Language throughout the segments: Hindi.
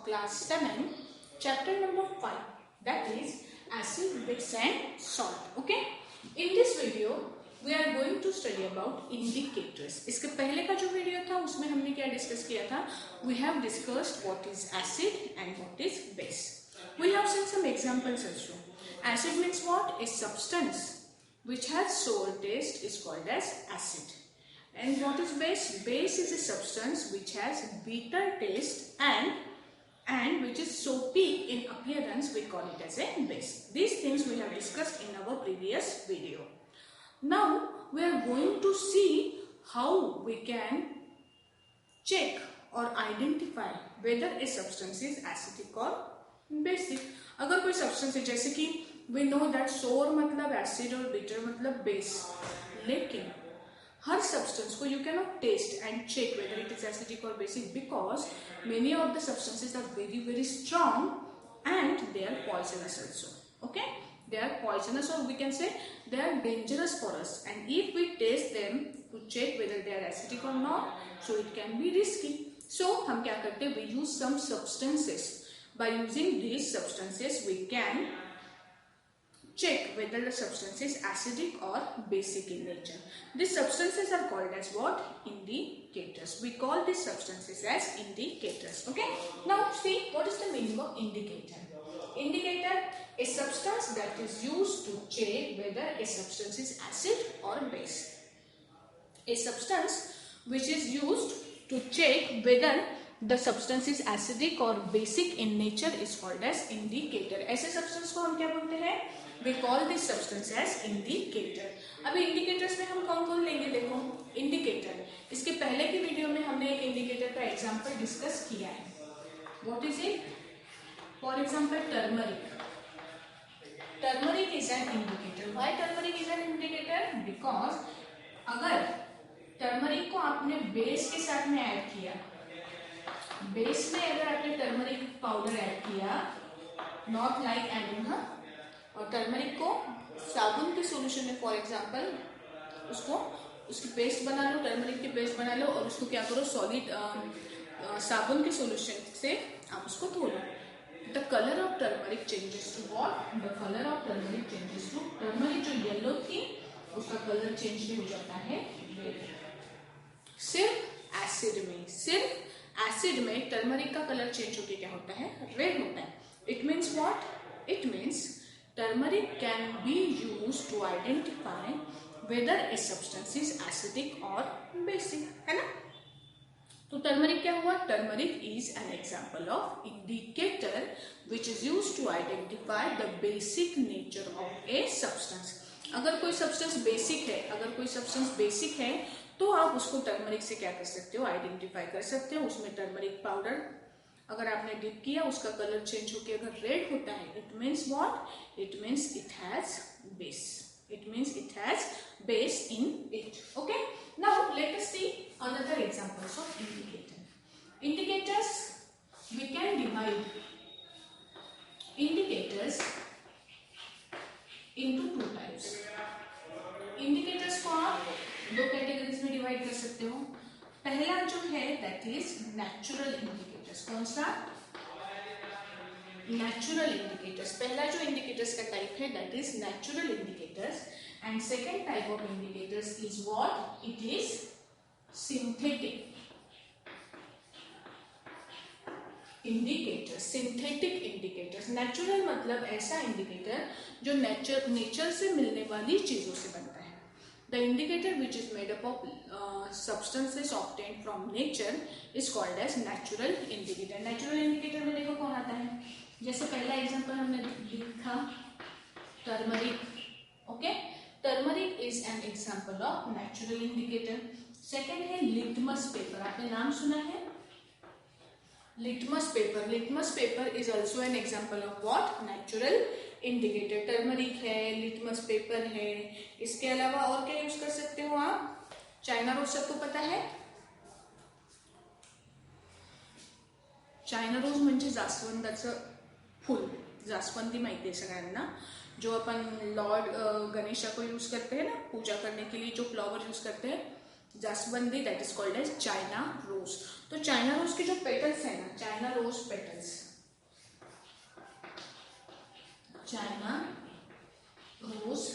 class 7, chapter number 5, that is acid, base and salt. Okay, in this video we are going to study about indicators. इसके पहले का जो वीडियो था उसमें हमने क्या डिस्कस किया था? We have discussed what is acid and what is base. We have seen some examples also. Acid means what? A substance which has sour taste is called as acid. And what is base? Base is a substance which has bitter taste and which is soapy in appearance. We call it as a base. These things we have discussed in our previous video. Now we are going to see how we can check or identify whether a substance is acidic or basic. अगर कोई substance है, जैसे कि we know that sour मतलब acid और bitter मतलब base, लेकिन हर substance को you cannot taste and check whether it is acidic or basic because many of the substances are very strong and they are poisonous also. Okay, they are poisonous, or we can say they are dangerous for us, and if we taste them to check whether they are acidic or not, so it can be risky. So हम क्या करते हैं? We use some substances. By using these substances we can check whether the substance is acidic or basic in nature. These substances are called as what? Indicators. We call these substances as indicators. Okay. Now see what is the meaning of indicator. Indicator, a substance that is used to check whether a substance is acid or base. A substance which is used to check whether the substance is acidic or basic in nature is called as indicator. ऐसे substance को हम क्या बोलते हैं? We call this substance as indicator. अभी indicators में हम कौन कौन लेंगे? देखो, indicator. इसके पहले की वीडियो में हमने एक indicator का example discuss किया है. What is it? For example, turmeric. Turmeric is an indicator. Why turmeric is an indicator? Because अगर turmeric को आपने base के साथ में add किया, base में अगर आपने turmeric powder add किया, not like adding her, और टर्मरिक को साबुन के सॉल्यूशन में फॉर एग्जांपल उसकी पेस्ट बना लो, टर्मरिक की पेस्ट बना लो और उसको क्या करो, सॉलिड साबुन के सॉल्यूशन से आप उसको धो लो. The colour of turmeric changes to what? The colour of turmeric changes to, turmeric जो येलो थी उसका कलर चेंज हो जाता है रेड. सिर्फ एसिड में टर्मरिक का कलर चेंज होकर क्या होता है? रेड होता है. It means what? It means turmeric can be used to identify whether a substance is acidic or basic, है ना? तो turmeric क्या हुआ? Turmeric is an example of indicator which is used to identify the basic nature of a substance. अगर कोई substance basic है, तो आप उसको turmeric से क्या कर सकते हो? आइडेंटिफाई कर सकते हो. उसमें turmeric powder अगर आपने डिप किया, उसका कलर चेंज होकर अगर रेड होता है, it means what? It means it has base. It means it has base in it. Okay, now let us see another examples of indicator. Indicators we can divide indicators into two types. Indicators को आप दो कैटेगरीज में डिवाइड कर सकते हो. पहला जो है दैट इज नेचुरल इंडिकेटर्स. कौन सा? Natural indicators. पहला जो इंडिकेटर्स का टाइप है that is natural indicators. And second type of indicators is what? It is synthetic indicators. Synthetic indicators. Natural मतलब ऐसा इंडिकेटर जो नेचर से मिलने वाली चीजों से बनता है. The indicator which is made up of substances obtained from nature is called as natural indicator. Natural indicator में देखो कौन आता है? जैसे पहला एग्जांपल हमने लिखा turmeric. Okay, turmeric is an example of natural indicator. Second है लिटमस पेपर. आपने नाम सुना है? Litmus paper. Litmus paper is also an example of what? Natural indicator. Turmeric है, लिटमस पेपर है. इसके अलावा और क्या यूज कर सकते हो आप? चाइना रोज सबको पता है. चाइना रोज म्हणजे जास्वंदाचं फुल. जास्वंदी माहिती आहे सगळ्यांना, जो अपन लॉर्ड गणेशा को यूज करते हैं ना पूजा करने के लिए, जो फ्लावर यूज करते हैं जास्वंदी, that is called as China rose. तो चाइना रोज के जो पेटल्स है ना, China rose petals, China rose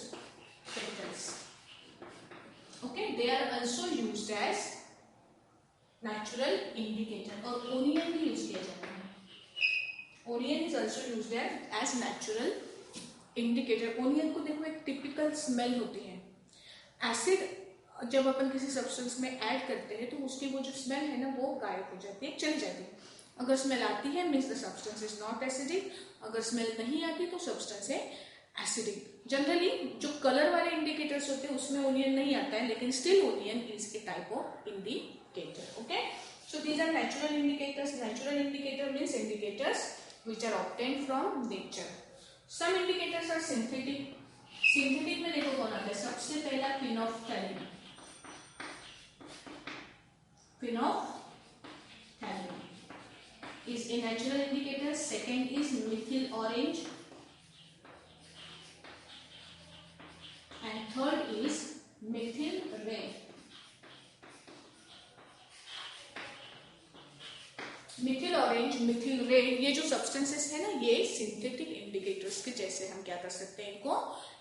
petals, okay, they are also used as natural indicator. और ओनियन भी यूज किया जाता है, onion is also used as natural indicator. Onion को देखो एक टिपिकल स्मेल होती है, एसिड जब अपन किसी सब्सटेंस में ऐड करते हैं तो उसकी वो जो स्मेल है ना वो गायब हो जाती है, चली जाती है। अगर स्मेल आती है means the substance is not acidic, अगर स्मेल नहीं आती तो सब्सटेंस है एसिडिक। जनरली जो कलर वाले इंडिकेटर्स होते हैं उसमें ओनियन नहीं आता है, लेकिन still onion is a type of indicator, okay. So these are natural indicators. Natural indicator means indicators which are obtained from nature. Some indicators are synthetic. Synthetic में देखो कौन आता है, सबसे पहला phenolphthalein, phenolphthalein is a natural indicator. Second is methyl orange, and third is methyl red. Mithil orange, Mithil red, ये जो सब्सटेंसेस है ना ये सिंथेटिक इंडिकेटर्स के जैसे हम क्या कर सकते हैं, इनको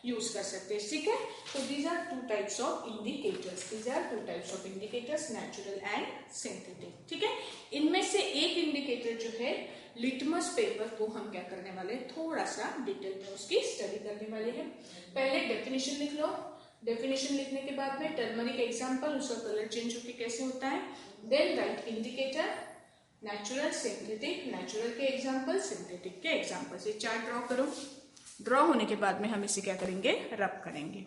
यूज कर सकते हैं, ठीक है। तो these are two types of indicators, these are two types of indicators, natural and synthetic, ठीक है। इनमें से एक इंडिकेटर जो है लिटमस पेपर, वो हम क्या करने वाले हैं, थोड़ा सा डिटेल में उसकी स्टडी करने वाले हैं। पहले डेफिनेशन लिख लो, डेफिनेशन लिखने के बाद में टर्मरिक एग्जाम्पल, उसका कलर चेंज होकर कैसे होता है, then right indicator, natural, synthetic, natural के एग्जाम्पल, सिंथेटिक के एग्जाम्पल से चार्ट ड्रॉ करो। ड्रॉ होने के बाद में हम इसे क्या करेंगे, रब करेंगे।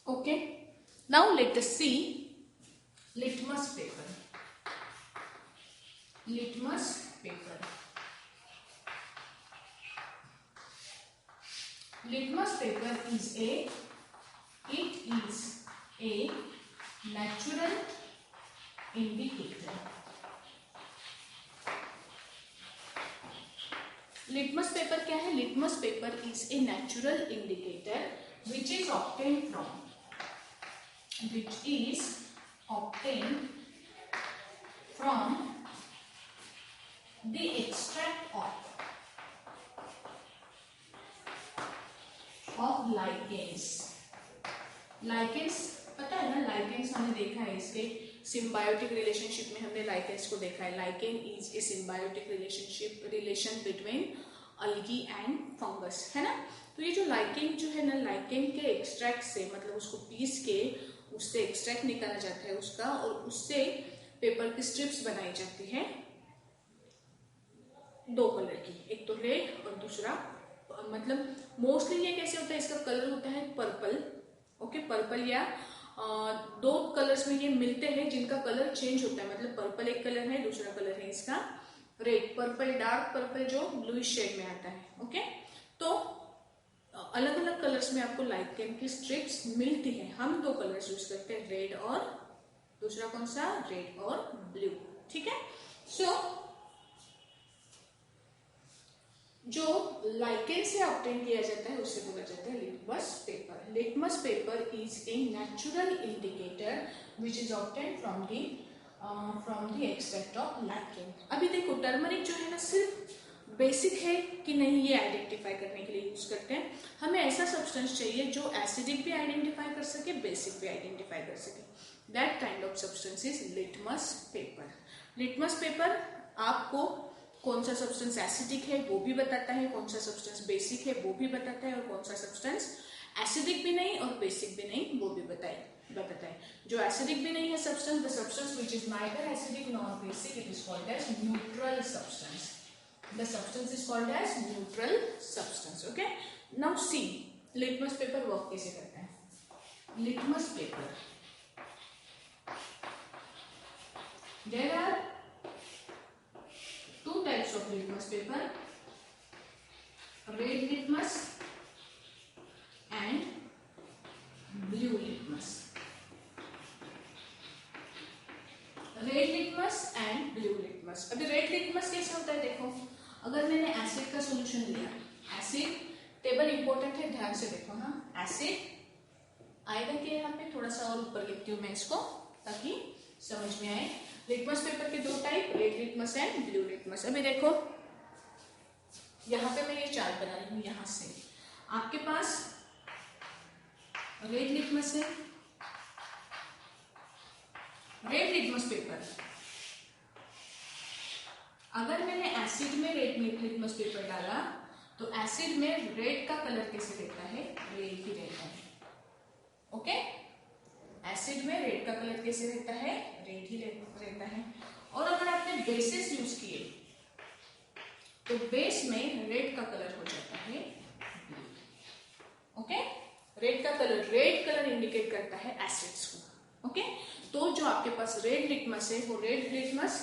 Okay, now let us see litmus paper. Litmus paper. Litmus paper is a natural indicator. Litmus paper क्या है? Litmus paper is a natural indicator which is obtained from the extract of lichens. Lichens पता है ना, lichens हमने देखा है, इसके सिम्बायोटिक रिलेशनशिप में हमने लाइकेंस को देखा है। Lichen is a symbiotic relation between algae and fungus, है ना। तो ये जो लाइकेन जो है ना, लाइकेन के एक्सट्रैक्ट से, मतलब उसको पीस के उससे एक्सट्रैक्ट निकाला जाता है उसका, और उससे पेपर की स्ट्रिप्स बनाई जाती है दो कलर की, एक तो रेड और दूसरा, मतलब मोस्टली ये कैसे होता है, इसका कलर होता है पर्पल, ओके, पर्पल या दो कलर्स में ये मिलते हैं जिनका कलर चेंज होता है, मतलब पर्पल एक कलर है, दूसरा कलर है इसका रेड, पर्पल डार्क पर्पल जो ब्लूइश शेड में आता है, ओके। तो अलग अलग कलर्स में आपको लाइकेन की स्ट्रिप्स मिलती है। हम दो कलर्स यूज करते हैं, रेड और दूसरा कौन सा, रेड और ब्लू, ठीक है। सो जो लाइकेन से ऑब्टेन किया जाता है उससे बोला जाता है litmus paper. Litmus paper is a natural indicator which is obtain from the extract of lichen. अभी देखो टर्मरिक जो है ना, सिर्फ बेसिक है कि नहीं ये आइडेंटिफाई करने के लिए यूज करते हैं। हमें ऐसा सब्सटेंस चाहिए जो एसिडिक भी आइडेंटिफाई कर सके, बेसिक भी आइडेंटिफाई कर सके। That kind of substance is litmus paper. Litmus paper आपको कौन सा सब्सटेंस एसिडिक है वो भी बताता है, कौन सा सब्सटेंस बेसिक है वो भी बताता है, और कौन सा सब्सटेंस एसिडिक भी नहीं और बेसिक भी नहीं वो भी बताता है। जो एसिडिक भी नहीं है substance, the substance which is neither acidic nor basic, it is called as neutral substance. The substance is called as neutral substance, okay. Now see litmus paper work कैसे करता है। Litmus paper, there are types of litmus paper, red litmus and blue litmus, red litmus and blue litmus. अभी रेड लिटमस कैसे होता है, देखो अगर मैंने एसिड का सॉल्यूशन लिया, एसिड टेबल इंपॉर्टेंट है, ध्यान से देखो। हाँ, एसिड आएगा कि यहाँ पे थोड़ा सा और ऊपर लिखती हूँ मैं इसको ताकि समझ में आए। लिटमस पेपर के दो type, red litmus and blue litmus. अभी देखो यहाँ पे मैं ये चार्ट बना रही हूँ, यहाँ से आपके पास रेड लिटमस है, रेड लिटमस पेपर। अगर मैंने एसिड में रेड लिटमस पेपर डाला तो एसिड में रेड का कलर कैसे रहता है, रेड ही रहता है। ओके, एसिड में रेड का कलर कैसे रहता है, रेड ही रहता है। और अगर आपने बेसिस यूज किए तो बेस में रेड का कलर हो जाता है ब्लू। ओके, रेड का कलर, रेड कलर इंडिकेट करता है एसिड्स को। ओके, तो जो आपके पास रेड लिटमस है वो रेड लिटमस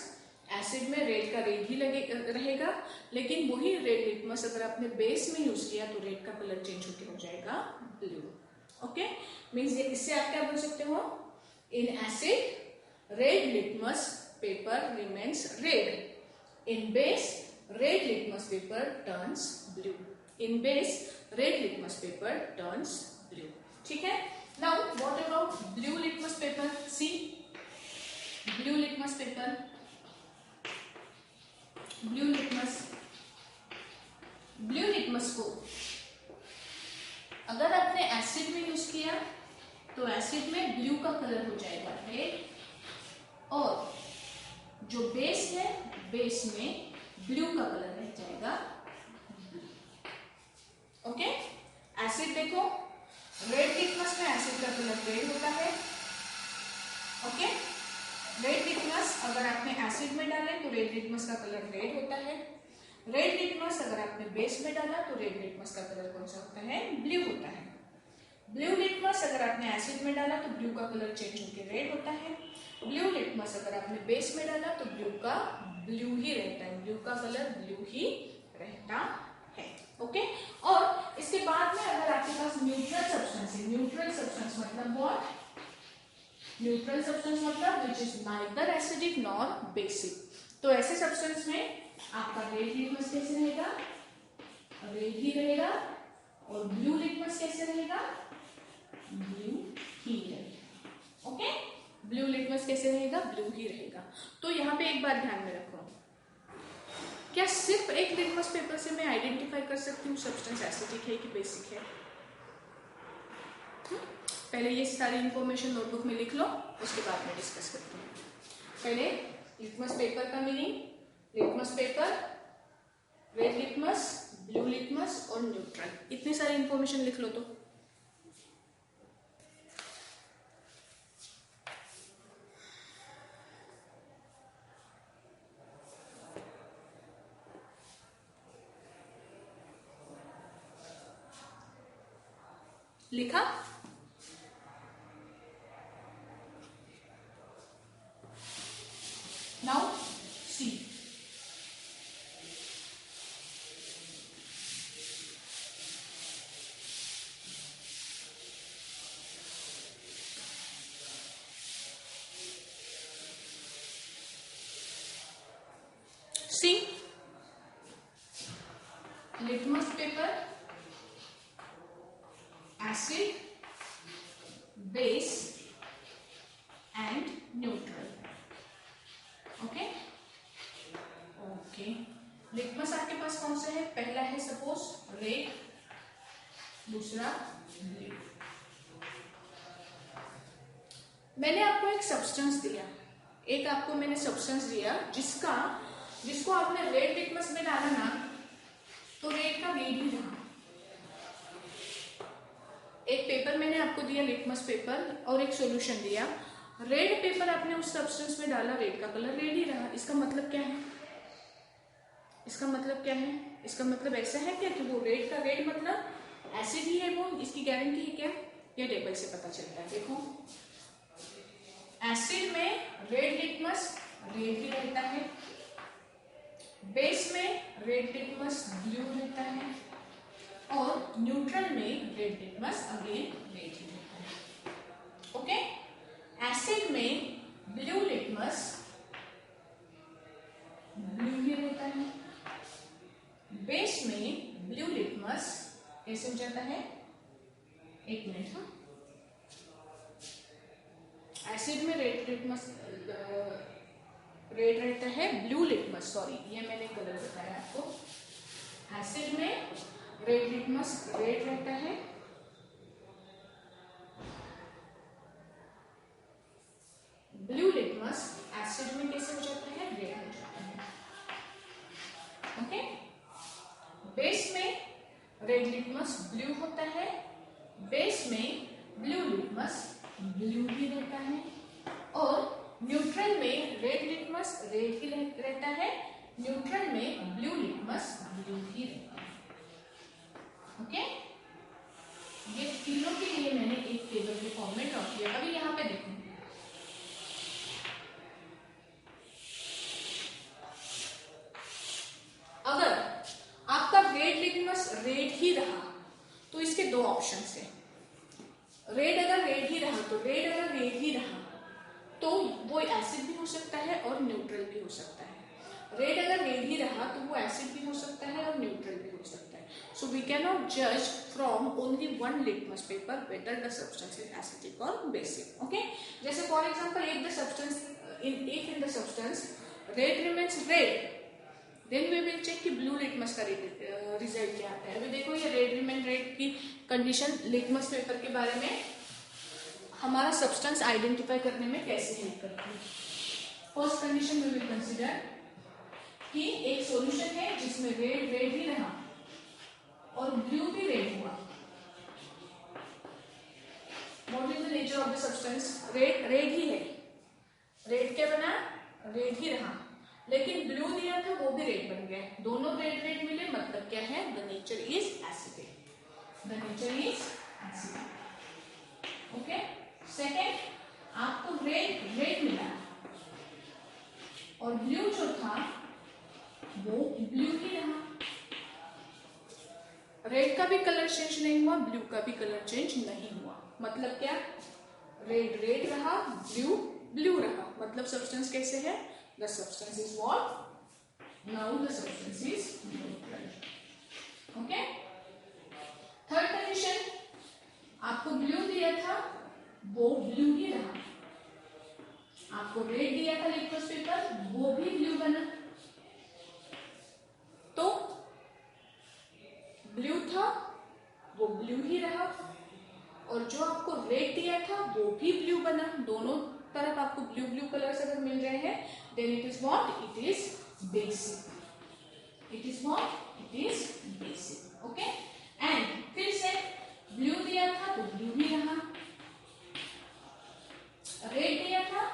एसिड में रेड का रेड ही रहेगा, लेकिन वही रेड लिटमस अगर आपने बेस में यूज किया तो रेड का कलर चेंज होकर हो जाएगा ब्लू। ओके, मीन्स इससे आप क्या बोल सकते हो, in acid red litmus paper remains red, in base red litmus paper turns blue, in base red litmus paper turns blue. ठीक है, now what about blue litmus paper, see blue litmus paper, blue litmus को अगर आपने एसिड में यूज किया तो एसिड में ब्लू का कलर हो जाएगा रेड, और जो बेस है बेस में ब्लू का कलर रह जाएगा ब्लू। ओके, एसिड देखो, रेड लिटमस में एसिड का कलर रेड होता है। ओके, रेड लिटमस अगर आपने एसिड में डाले तो रेड लिटमस का कलर रेड होता है। रेड लिटमस अगर आपने बेस में डाला तो रेड लिटमस का कलर कौन सा होता है, ब्लू होता है। ब्लू लिटमस अगर आपने एसिड में डाला तो ब्लू का कलर चेंज होकर रेड होता है। ब्लू लिटमस अगर आपने बेस में डाला तो ब्लू का ब्लू ही रहता है, ब्लू का कलर ब्लू ही रहता है। ओके, और इसके बाद में अगर आपके पास न्यूट्रल सब्सटेंस है, न्यूट्रल सब्सटेंस मतलब व्हाट, न्यूट्रल सब्सटेंस मतलब which is neither acidic nor basic, तो ऐसे सब्सटेंस में आपका रेड लिटमस कैसे रहेगा, रेड ही रहेगा, और ब्लू लिटमस कैसे रहेगा, ब्लू ही रहेगा। ओके, ब्लू लिटमस कैसे रहेगा, ब्लू ही रहेगा। तो यहाँ पे एक बात ध्यान में रखो, क्या सिर्फ एक लिटमस पेपर से मैं आइडेंटिफाई कर सकती हूँ सब्सटेंस एसिडिक है कि बेसिक है? पहले ये सारी इंफॉर्मेशन नोटबुक में लिख लो, उसके बाद में डिस्कस करते हैं। पहले लिटमस पेपर का meaning, litmus paper, red litmus, blue litmus और न्यूट्रल, इतनी सारी इंफॉर्मेशन लिख लो। तो लिखा, now see, see litmus paper, acid, base and neutral. Okay okay, litmus आपके पास कौन सा है, पहला है सपोज रेड, दूसरा ब्लू। मैंने आपको एक सब्सटेंस दिया, एक आपको मैंने सब्सटेंस दिया जिसको आपने रेड लिटमस में डाला ना तो रेड का रेड ही रहा। एक पेपर मैंने आपको दिया लिटमस पेपर और एक सॉल्यूशन दिया, रेड पेपर आपने उस सब्सटेंस में डाला, रेड का कलर रेड ही रहा। इसका मतलब क्या है, इसका मतलब क्या है, इसका मतलब ऐसा है क्या कि वो रेड का रेड मतलब एसिड ही है, वो इसकी गारंटी है क्या, ये टेबल से पता चलता है। देखो एसिड में रेड लिटमस रेड ही रहता है, बेस में रेड लिटमस ब्लू रहता है और न्यूट्रल में रेड लिटमस अगेन रेड ही रहता है। ओके, एसिड में ब्लू लिटमस ब्लू ही रहता है, बेस में ब्लू लिटमस कैसे हो जाता है, एक मिनट, हाँ, एसिड में रेड लिटमस रेड रहता है, ब्लू लिटमस, सॉरी ये मैंने गलत बताया आपको, एसिड में रेड लिटमस रेड रहता है, ब्लू लिटमस एसिड में कैसे हो जाता है, रेड हो जाता है। ओके, बेस में रेड लिटमस ब्लू होता है, बेस में ब्लू लिटमस ब्लू ही रहता है और न्यूट्रल में रेड लिटमस रेड ही रहता है, न्यूट्रल में ब्लू लिटमस ब्लू ही रहता है। ओके, ये तीनों के लिए मैंने एक टेबल के फॉर्म में ड्रॉ किया। अभी यहाँ पे देखो, अगर आपका रेड लिटमस रेड ही रहा तो इसके दो ऑप्शन है। रेड अगर रेड ही रहा तो वो एसिड भी हो सकता है और न्यूट्रल भी हो सकता है। रेड अगर रेड ही रहा तो वो एसिड भी हो सकता है और न्यूट्रल भी हो सकता है। सो वी कैन नॉट जज from only one litmus paper whether the substance is acidic और बेसिक। ओके, जैसे for example if the substance red remains red, then we will check कि ब्लू लिटमस का रिजल्ट क्या आता है। अभी देखो ये रेड रिमेन रेड की कंडीशन लिटमस पेपर के बारे में हमारा सब्सटेंस आइडेंटिफाई करने में कैसे हेल्प करती है। First condition we will consider कि एक सॉल्यूशन है जिसमें रेड रेड ही रहा और ब्लू भी रेड हुआ। What is the nature of the substance, red red ही है, रेड क्या बना, रेड ही रहा, लेकिन ब्लू दिया था वो भी रेड बन गया, दोनों रेड रेड मिले, मतलब क्या है, the nature is acidic, the nature is acidic. Okay, second, आपको रेड रेड मिला और ब्लू जो था वो ब्लू ही रहा, रेड का भी कलर चेंज नहीं हुआ, ब्लू का भी कलर चेंज नहीं हुआ, मतलब क्या, रेड रेड रहा, ब्लू ब्लू रहा, मतलब सब्सटेंस कैसे है, the substance is what, now the substance is neutral. Okay, third condition, आपको ब्लू दिया था वो ब्लू ही रहा, आपको रेड दिया था लिटमस पेपर वो भी ब्लू बना, तो ब्लू था वो ब्लू ही रहा और जो आपको रेड दिया था वो भी ब्लू बना, दोनों तरफ आपको ब्लू ब्लू कलर्स अगर मिल रहे हैं, then it is what, it is basic, it is what, it is basic. Okay, and फिर से ब्लू दिया था तो ब्लू ही रहा, रेड दिया था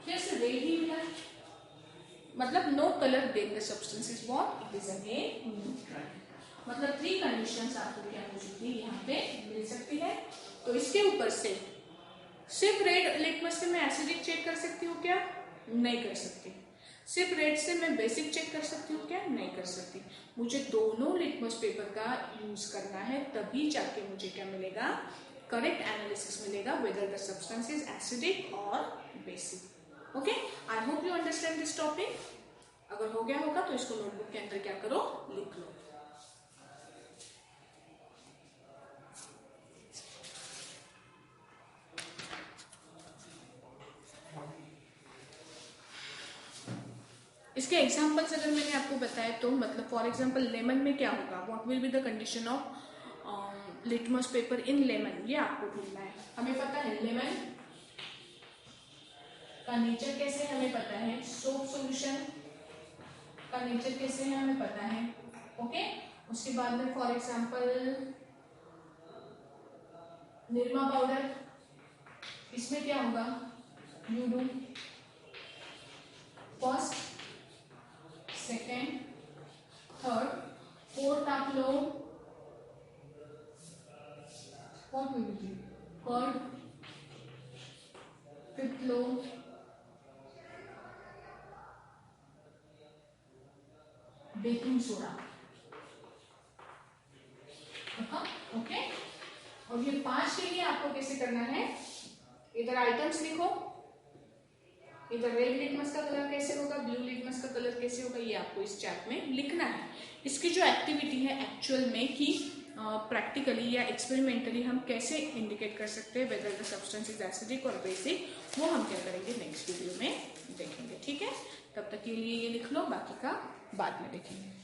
फिर से रेड ही मिला, मतलब no colour then the substance is what, it is again neutral. मतलब 3 कंडीशंस आपको क्या हो सकती है, यहाँ पे मिल सकती है। तो इसके ऊपर से सिर्फ रेड लिटमस से मैं एसिडिक चेक कर सकती हूँ क्या, नहीं कर सकती। सिर्फ रेड से मैं बेसिक चेक कर सकती हूँ क्या, नहीं कर सकती। मुझे दोनों लिटमस पेपर का यूज करना है, तभी जाके मुझे क्या मिलेगा, करेक्ट एनालिसिस मिलेगा whether the substance is acidic और basic. Okay, I hope you understand this topic. अगर हो गया होगा तो इसको नोटबुक के अंदर क्या करो, लिख लो। इसके एग्जाम्पल्स अगर मैंने आपको बताया तो, मतलब फॉर एग्जाम्पल लेमन में क्या होगा, what will be the condition of litmus paper in lemon, ये आपको ढूंढना है। हमें पता है लेमन का नेचर कैसे है, हमें पता है सोप सॉल्यूशन का नेचर कैसे है हमें पता है। ओके, उसके बाद में फॉर एग्जाम्पल निरमा पाउडर, इसमें क्या होगा, you do first, second, third, fourth आप लो, what will be third, fifth low, soda. Okay, और ये 5 के लिए आपको कैसे करना है, इधर आइटम्स लिखो, इधर रेड लिटमस का कलर कैसे होगा, ब्लू लिटमस का कलर कैसे होगा, ये आपको इस चैट में लिखना है। इसकी जो एक्टिविटी है एक्चुअल में कि प्रैक्टिकली या एक्सपेरिमेंटली हम कैसे इंडिकेट कर सकते हैं weather the substance is acidic और बेसिक, वो हम क्या करेंगे नेक्स्ट वीडियो में देखेंगे। ठीक है, तब तक के लिए ये लिख लो, बाकी का बाद में देखेंगे।